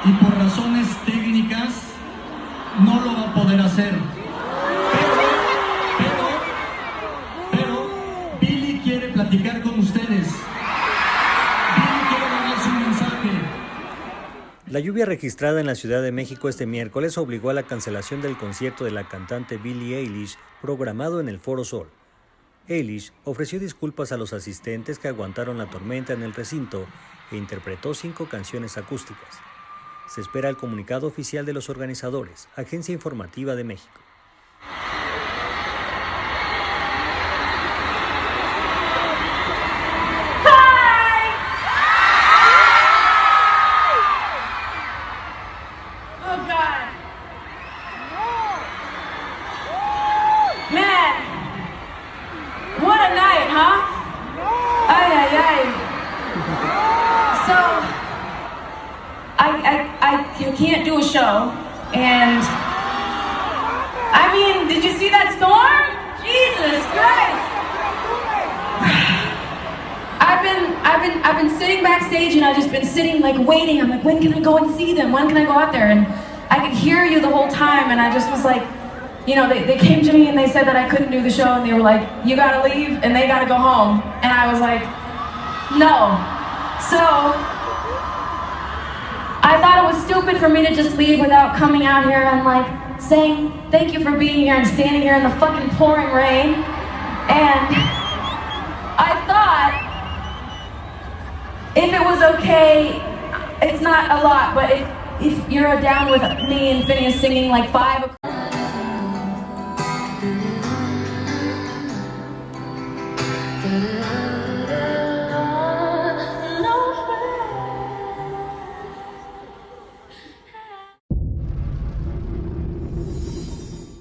y por razones técnicas no lo va a poder hacer. Pero Billie quiere platicar con ustedes. Billie quiere darles un mensaje. La lluvia registrada en la Ciudad de México este miércoles obligó a la cancelación del concierto de la cantante Billie Eilish programado en el Foro Sol. Eilish ofreció disculpas a los asistentes que aguantaron la tormenta en el recinto e interpretó 5 canciones acústicas. Se espera el comunicado oficial de los organizadores, Agencia Informativa de México. What a night, huh? Ay, ay, ay. So, I can't do a show, and I mean, did you see that storm? Jesus Christ! I've been sitting backstage, and I've just been sitting like waiting. I'm like, when can I go and see them? When can I go out there? And I could hear you the whole time, and I just was like, you know, they came to me and they said that I couldn't do the show, and they were like, you gotta leave and they gotta go home. And I was like, no. So I thought it was stupid for me to just leave without coming out here and like saying thank you for being here and standing here in the fucking pouring rain. And I thought if it was okay, it's not a lot, but if you're down with me and Phineas singing like 5 o'clock